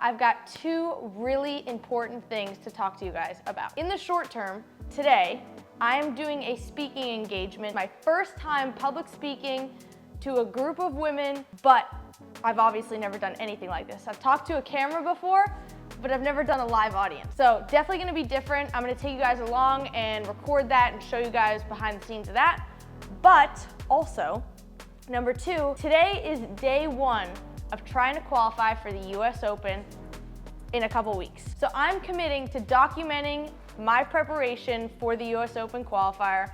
I've got two really important things to talk to you guys about. In the short term, today, I am doing a speaking engagement, my first time public speaking to a group of women, but I've obviously never done anything like this. I've talked to a camera before, but I've never done a live audience. So definitely gonna be different. I'm gonna take you guys along and record that and show you guys behind the scenes of that. But also, number two, today is day one of trying to qualify for the US Open in a couple weeks. So I'm committing to documenting my preparation for the US Open qualifier.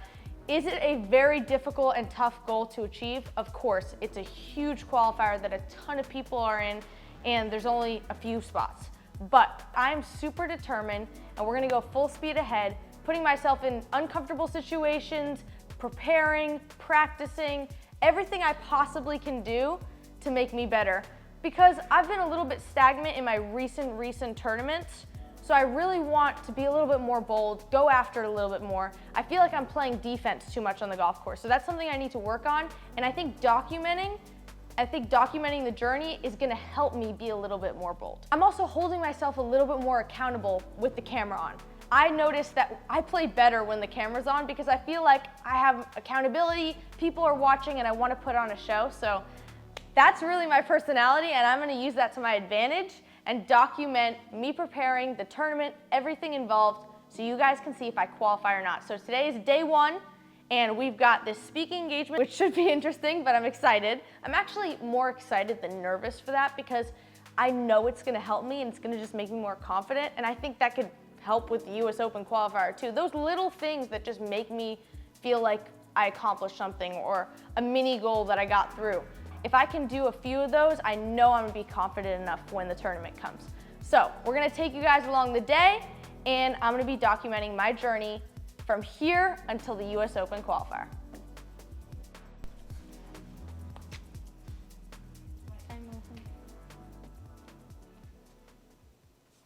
Is it a very difficult and tough goal to achieve? Of course, it's a huge qualifier that a ton of people are in, and there's only a few spots. But I'm super determined, and we're gonna go full speed ahead, putting myself in uncomfortable situations, preparing, practicing, everything I possibly can do to make me better. Because I've been a little bit stagnant in my recent tournaments, so I really want to be a little bit more bold, go after it a little bit more. I feel like I'm playing defense too much on the golf course, so that's something I need to work on, and I think documenting the journey is gonna help me be a little bit more bold. I'm also holding myself a little bit more accountable with the camera on. I noticed that I play better when the camera's on because I feel like I have accountability, people are watching, and I wanna put on a show, so that's really my personality, and I'm gonna use that to my advantage and document me preparing, the tournament, everything involved, so you guys can see if I qualify or not. So today is day one, and we've got this speaking engagement, which should be interesting, but I'm excited. I'm actually more excited than nervous for that because I know it's gonna help me and it's gonna just make me more confident, and I think that could help with the US Open qualifier too. Those little things that just make me feel like I accomplished something or a mini goal that I got through. If I can do a few of those, I know I'm gonna be confident enough when the tournament comes. So we're gonna take you guys along the day, and I'm gonna be documenting my journey from here until the US Open qualifier.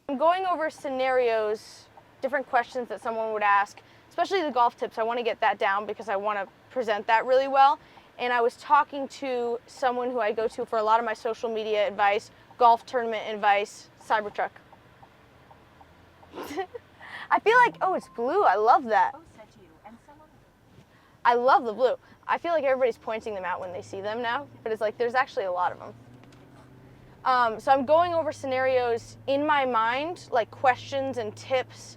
I'm going over scenarios, different questions that someone would ask, especially the golf tips. I wanna get that down because I wanna present that really well. And I was talking to someone who I go to for a lot of my social media advice, golf tournament advice, Cybertruck. I feel like, oh, it's blue. I love that. I love the blue. I feel like everybody's pointing them out when they see them now, but it's like there's actually a lot of them. So I'm going over scenarios in my mind, like questions and tips.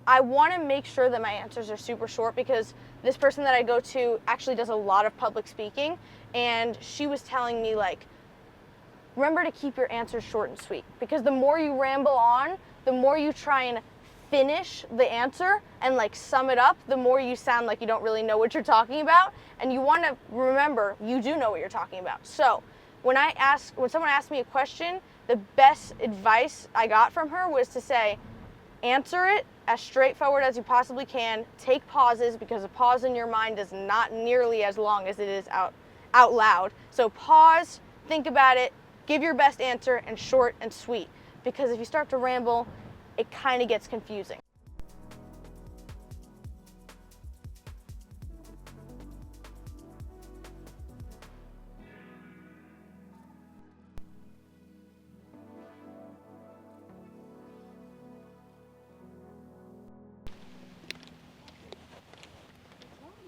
I want to make sure that my answers are super short because this person that I go to actually does a lot of public speaking, and she was telling me, like, remember to keep your answers short and sweet, because the more you ramble on, the more you try and finish the answer and like sum it up, the more you sound like you don't really know what you're talking about, and you want to remember you do know what you're talking about. So when someone asked me a question, the best advice I got from her was to say, answer it as straightforward as you possibly can. Take pauses because a pause in your mind is not nearly as long as it is out loud. So pause, think about it, give your best answer, and short and sweet. Because if you start to ramble, it kind of gets confusing.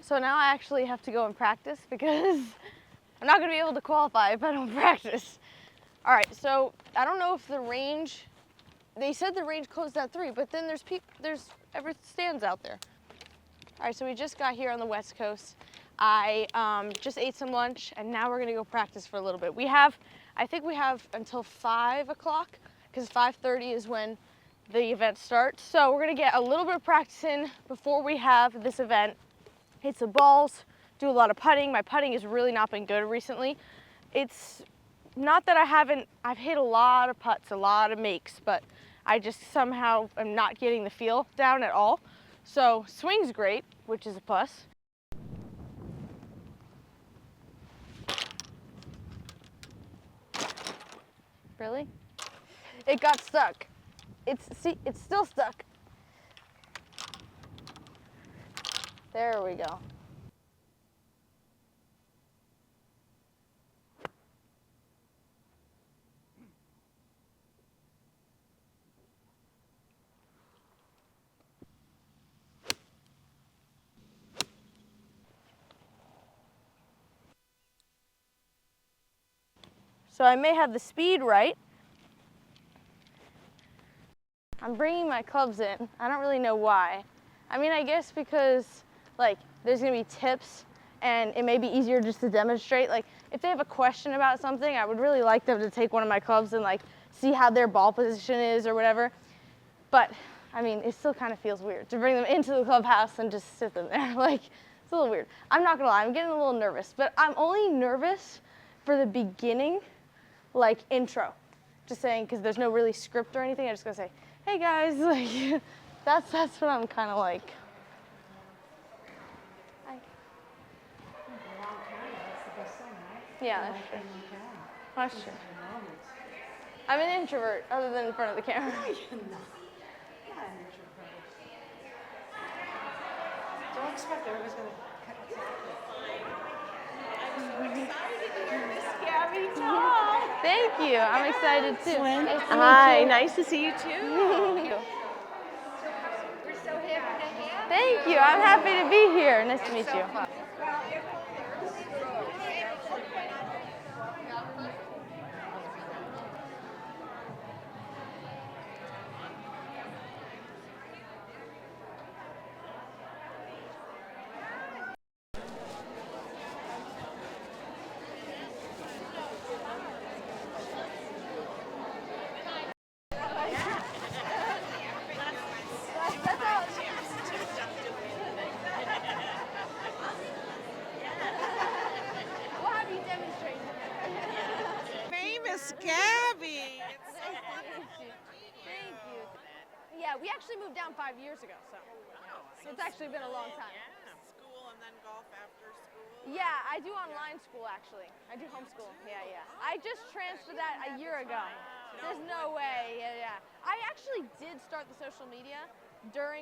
So now I actually have to go and practice because I'm not gonna be able to qualify if I don't practice. All right, so I don't know if the range, they said the range closed at 3, but then there's every stands out there. All right, so we just got here on the West Coast. I just ate some lunch, and now we're gonna go practice for a little bit. I think we have until 5 o'clock, because 5:30 is when the event starts. So we're gonna get a little bit of practice in before we have this event. Hit some balls, do a lot of putting. My putting has really not been good recently. It's not that I've hit a lot of putts, a lot of makes, but I just somehow am not getting the feel down at all. So swing's great, which is a plus. Really? It got stuck. It's still stuck. There we go. so I may have the speed right. I'm bringing my clubs in. I don't really know why. I mean, I guess because like there's gonna be tips and it may be easier just to demonstrate. Like if they have a question about something, I would really like them to take one of my clubs and like see how their ball position is or whatever. But I mean, it still kind of feels weird to bring them into the clubhouse and just sit them there. Like it's a little weird. I'm not gonna lie, I'm getting a little nervous, but I'm only nervous for the beginning, like intro. Just saying, because there's no really script or anything. I'm just gonna say, hey guys, like that's what I'm kind of like. Yeah, that's true. That's true. I'm an introvert, other than in front of the camera. No, you're not. You're not an introvert. Don't expect everybody's going to cut you off. I'm so excited to hear Miss Gabby talk. Thank you. I'm excited too. Hi, nice to see you too. Thank you. We're so happy to have you. Thank you. I'm happy to be here. Nice to meet you. Famous Gabby. Thank you. Yeah, we actually moved down 5 years ago, so it's actually been a long time. Yeah, school and then golf after school. Yeah, I do online school actually. I do homeschool. Yeah. I just transferred that a year ago. There's no way. Yeah. I actually did start the social media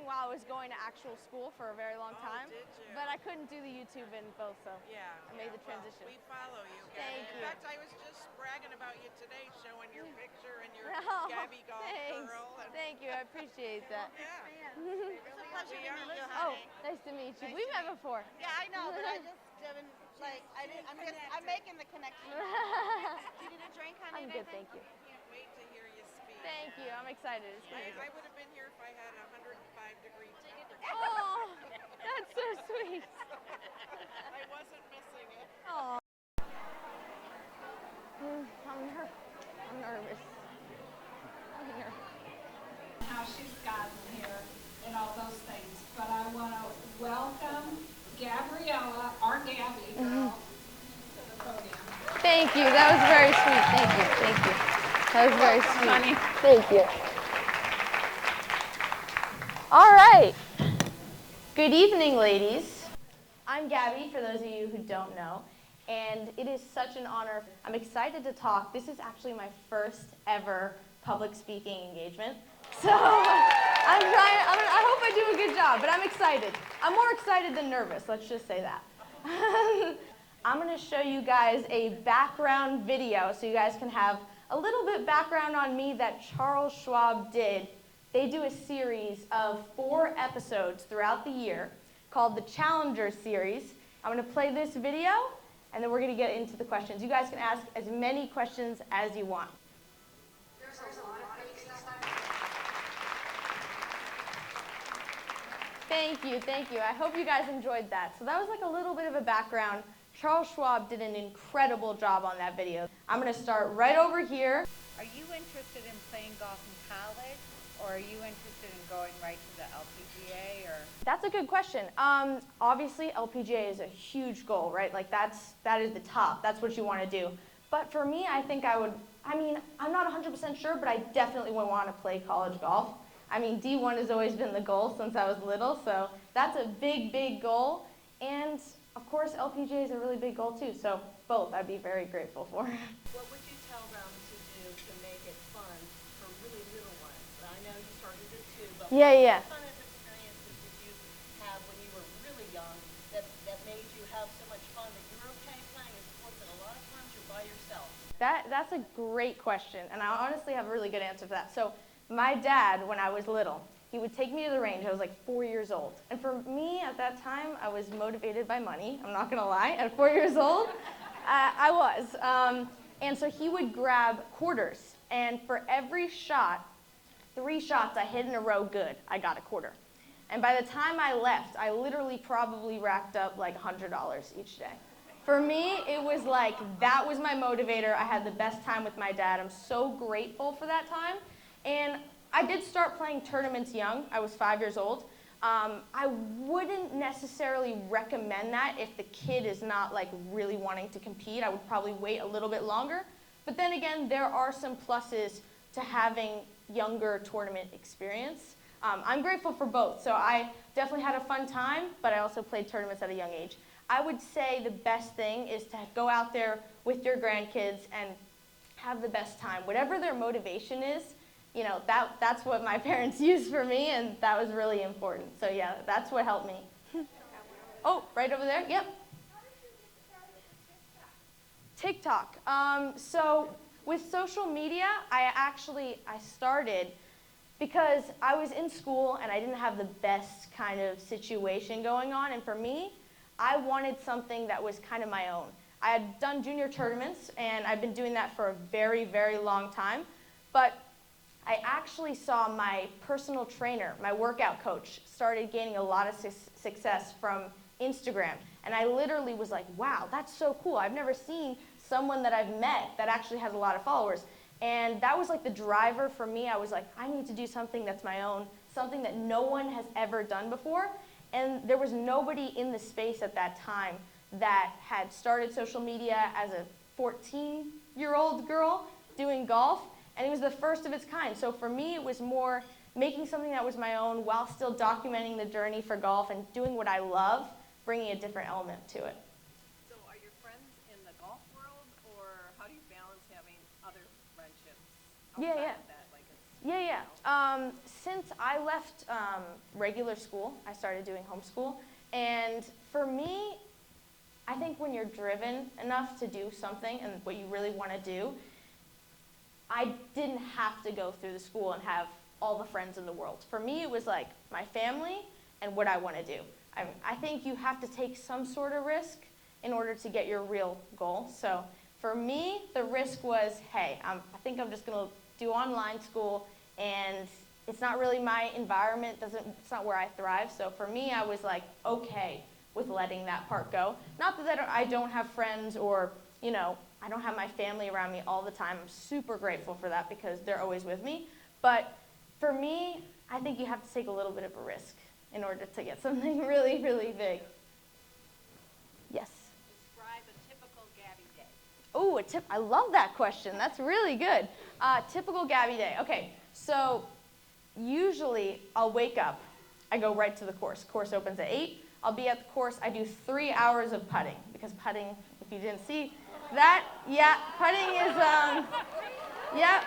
while I was going to actual school for a very long time. Did you? But I couldn't do the YouTube and both, so Yeah. I made the transition. Well, we follow you, Gabby. Thank you. In fact, I was just bragging about you today, showing your picture and your Oh, Gabby golf thanks. girl. And Thank you. I appreciate that. yeah. It's a pleasure to meet you, Oh, honey. nice to meet you. We met before. Yeah, I know, but I just haven't, like, I'm making the connection. Do you need a drink, honey? I'm good, thank you. Can't wait to hear you speak. Thank you. I'm excited. It's gonna be I good. would have been here if I had 105-degree temperature. Oh, that's so sweet. I wasn't missing it. Oh. I'm nervous. I'm nervous. How she's gotten here and all those things. But I want to welcome Gabriella, our Gabby girl, to the podium. Thank you. That was very sweet. Thank you. Thank you. That was very sweet. Thank you. All right. Good evening, ladies. I'm Gabby, for those of you who don't know, and it is such an honor. I'm excited to talk. This is actually my first ever public speaking engagement. So I hope I do a good job, but I'm excited. I'm more excited than nervous, let's just say that. I'm gonna show you guys a background video so you guys can have a little bit background on me that Charles Schwab did. They do a series of 4 episodes throughout the year called the Challenger series. I'm gonna play this video and then we're gonna get into the questions. You guys can ask as many questions as you want. Thank you, thank you. I hope you guys enjoyed that. So that was like a little bit of a background. Charles Schwab did an incredible job on that video. I'm gonna start right over here. Are you interested in playing golf in college, or are you interested in going right to the LPGA, or? That's a good question. Obviously, LPGA is a huge goal, right? Like that is the top. That's what you want to do. But for me, I think I'm not 100% sure, but I definitely would want to play college golf. I mean, D1 has always been the goal since I was little, so that's a big, big goal. And of course, LPGA is a really big goal too, so both I'd be very grateful for. What would you tell them to do to make it fun for really little ones? I know you started at 2, but Yeah. what kind of experiences did you have when you were really young that made you have so much fun that you're okay playing a sport that a lot of times you're by yourself? That's a great question, and I honestly have a really good answer for that. So my dad, when I was little, he would take me to the range. I was like 4 years old. And for me, at that time, I was motivated by money. I'm not gonna lie, at 4 years old, I was. And so he would grab quarters, and for every shot, 3 shots I hit in a row good, I got a quarter. And by the time I left, I literally probably racked up like $100 each day. For me, it was like, that was my motivator. I had the best time with my dad. I'm so grateful for that time. And I did start playing tournaments young. I was 5 years old. I wouldn't necessarily recommend that if the kid is not like really wanting to compete. I would probably wait a little bit longer. But then again, there are some pluses to having younger tournament experience. I'm grateful for both. So I definitely had a fun time, but I also played tournaments at a young age. I would say the best thing is to go out there with your grandkids and have the best time. Whatever their motivation is, you know, that's what my parents used for me, and that was really important. So yeah, that's what helped me. Oh, right over there, yep. TikTok. So with social media, I started because I was in school and I didn't have the best kind of situation going on, and for me, I wanted something that was kind of my own. I had done junior tournaments, and I've been doing that for a very, very long time, but I actually saw my personal trainer, my workout coach, started gaining a lot of success from Instagram, and I literally was like, wow, that's so cool. I've never seen someone that I've met that actually has a lot of followers, and that was like the driver for me. I was like, I need to do something that's my own, something that no one has ever done before. And there was nobody in the space at that time that had started social media as a 14-year-old girl doing golf, and it was the first of its kind. So for me, it was more making something that was my own while still documenting the journey for golf and doing what I love, bringing a different element to it. So are your friends in the golf world, or how do you balance having other friendships outside of that? Like it's, Since I left regular school, I started doing homeschool. And for me, I think when you're driven enough to do something and what you really want to do, I didn't have to go through the school and have all the friends in the world. For me, it was like my family and what I want to do. I think you have to take some sort of risk in order to get your real goal. So for me, the risk was, hey, I think I'm just going to do online school, and it's not really my environment, it's not where I thrive. So for me, I was like, okay with letting that part go. Not that I don't have friends or, you know, I don't have my family around me all the time. I'm super grateful for that because they're always with me. But for me, I think you have to take a little bit of a risk in order to get something really, really big. Yes? describe a typical Gabby day. Oh, I love that question. That's really good. Typical Gabby day. Okay, so usually I'll wake up. I go right to the course. Course opens at 8. I'll be at the course. I do 3 hours of putting because putting, if you didn't see that, yeah, putting is, yeah.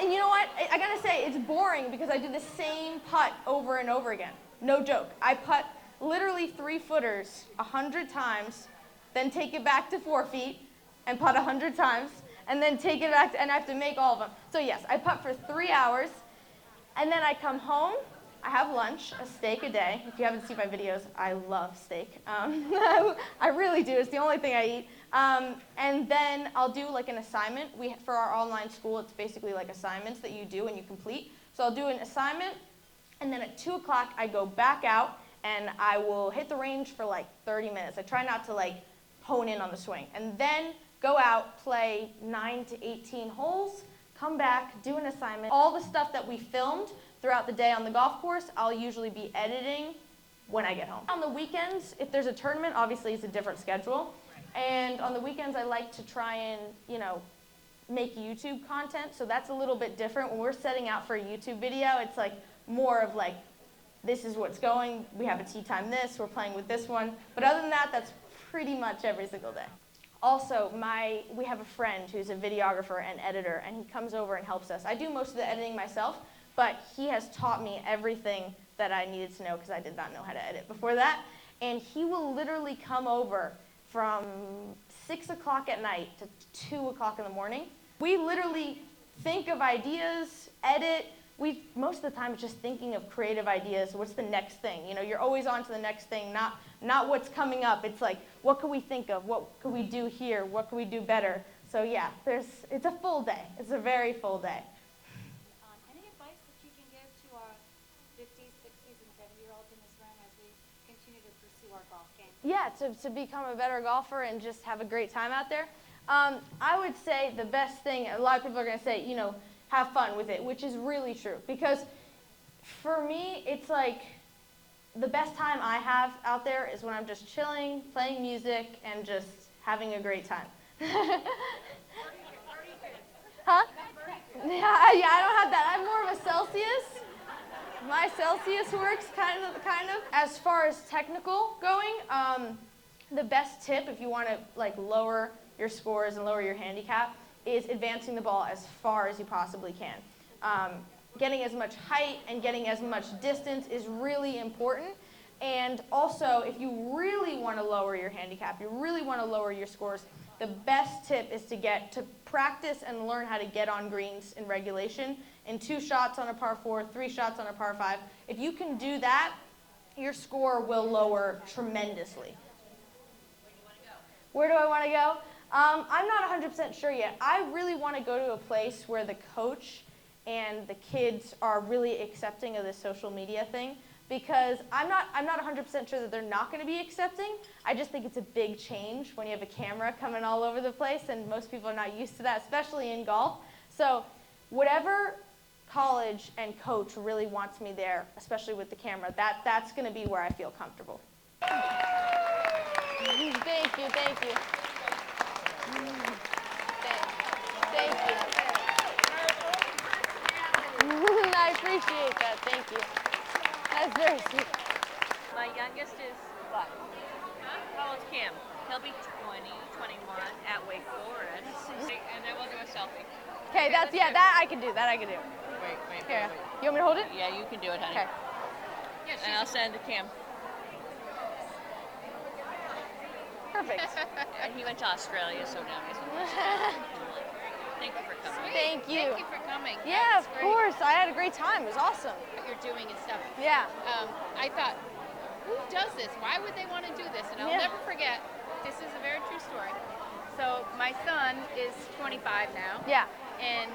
And you know what? I gotta say, it's boring because I do the same putt over and over again. No joke. I putt literally 3-footers 100 times, then take it back to 4 feet and putt 100 times, and then take it back, and I have to make all of them. So yes, I putt for 3 hours, and then I come home. I have lunch, a steak a day. If you haven't seen my videos, I love steak. I really do. It's the only thing I eat. And then I'll do like an assignment. For our online school, it's basically like assignments that you do and you complete. So I'll do an assignment, and then at 2 o'clock, I go back out, and I will hit the range for like 30 minutes. I try not to like hone in on the swing. And then go out, play 9 to 18 holes, come back, do an assignment. All the stuff that we filmed throughout the day on the golf course, I'll usually be editing when I get home. On the weekends, if there's a tournament, obviously it's a different schedule. And on the weekends, I like to try and, you know, make YouTube content. So that's a little bit different. When we're setting out for a YouTube video, it's like more of like, this is what's going, we have a tee time this, we're playing with this one. But other than that, that's pretty much every single day. Also, we have a friend who's a videographer and editor, and he comes over and helps us. I do most of the editing myself, but he has taught me everything that I needed to know because I did not know how to edit before that. And he will literally come over from 6 o'clock at night to 2 o'clock in the morning. We literally think of ideas, edit, most of the time it's just thinking of creative ideas. What's the next thing? You know, you're always on to the next thing, not what's coming up. It's like, what can we think of? What could we do here? What could we do better? So yeah, it's a full day. It's a very full day. Any advice that you can give to our 50s, 60s, and 70-year-olds in this room as we continue to pursue our golf game? Yeah, to become a better golfer and just have a great time out there. I would say the best thing, a lot of people are going to say, you know, have fun with it, which is really true. Because for me, it's like the best time I have out there is when I'm just chilling, playing music, and just having a great time. Huh? Yeah, I don't have that. I'm more of a Celsius. My Celsius works kind of. As far as technical going, the best tip if you want to like lower your scores and lower your handicap is advancing the ball as far as you possibly can. Getting as much height and getting as much distance is really important. And also, if you really want to lower your handicap, you really want to lower your scores, the best tip is to practice and learn how to get on greens in regulation in 2 shots on a par 4, 3 shots on a par 5. If you can do that, your score will lower tremendously. Where do I want to go? I'm not 100% sure yet. I really want to go to a place where the coach and the kids are really accepting of this social media thing, because I'm not 100% sure that they're not going to be accepting. I just think it's a big change when you have a camera coming all over the place, and most people are not used to that, especially in golf. So whatever college and coach really wants me there, especially with the camera, that's going to be where I feel comfortable. Thank you. Thank you. I appreciate that. Thank you. That's very sweet. My youngest is what? How old's Cam? He'll be 20, 21 at Wake Forest. And then we'll do a selfie. Okay, that I can do. Wait. Here. You want me to hold it? Yeah, you can do it, honey. Okay. Yeah, and I'll send it to Cam. Perfect. And he went to Australia, so now he's Thank you for coming. Thank you. Thank you for coming. Yeah, of course. I had a great time. It was awesome. What you're doing and stuff. Yeah. I thought, who does this? Why would they want to do this? And I'll never forget, this is a very true story. So my son is 25 now. Yeah. And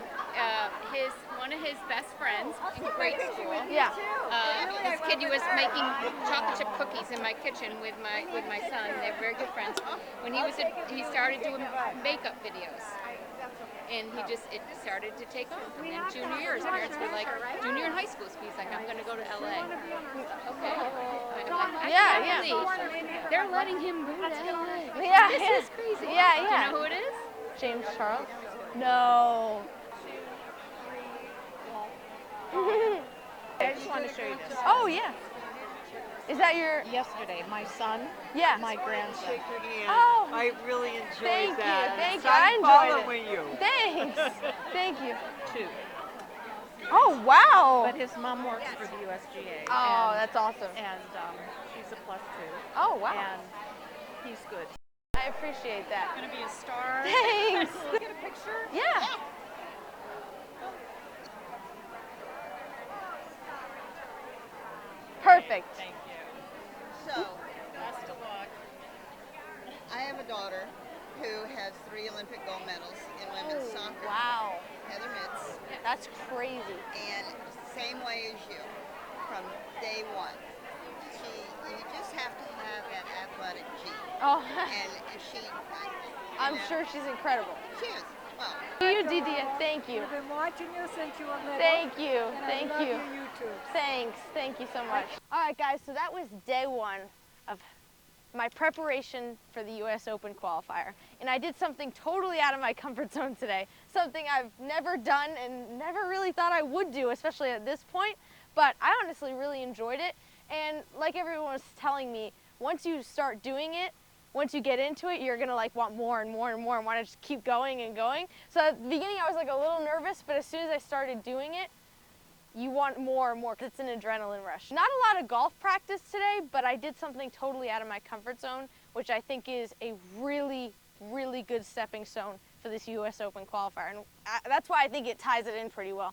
one of his best friends in grade school. Yeah. This kid was making chocolate chip cookies in my kitchen with my son. They're very good friends. When he started doing makeup videos. And it started to take off. And then junior year, his parents were like, junior in high school, so he's like, I'm going to go to LA. Okay. Yeah. They're letting him go to LA. Yeah. This is crazy. Yeah. Do you know who it is? James Charles? No. I just want to show you this. Oh, yeah. Is that your... Yesterday, my son, Yeah. my grandson. Shake your hand. Oh. I really enjoyed Thank you. that. Thank you. I'm I enjoyed following it. you. Thanks. Thank you. 2. Oh, wow. But his mom works for the USGA. Oh, and, that's awesome. And she's a +2. Oh, wow. And he's good. I appreciate that. Going to be a star. Thanks. Get a picture? Yeah. Perfect. Thank you. So, Best of luck. I have a daughter who has 3 Olympic gold medals in women's soccer. Wow. Heather Mitz. That's crazy. And same way as you, from day one. You just have to have that athletic gene. Oh, And she, I'm sure she's incredible. she is. Well, You, Didier. Thank you. I've been watching you since you were little. Thank you. And Thank I love you. your YouTube. Thanks. Thank you so much. All right, guys, so that was day 1 of my preparation for the US Open qualifier. And I did something totally out of my comfort zone today, something I've never done and never really thought I would do, especially at this point. But I honestly really enjoyed it. And like everyone was telling me, once you start doing it, once you get into it, you're gonna like want more and more and more and want to just keep going and going. So at the beginning I was like a little nervous, but as soon as I started doing it, you want more and more because it's an adrenaline rush. Not a lot of golf practice today, but I did something totally out of my comfort zone, which I think is a really, really good stepping stone for this US Open qualifier. And that's why I think it ties it in pretty well.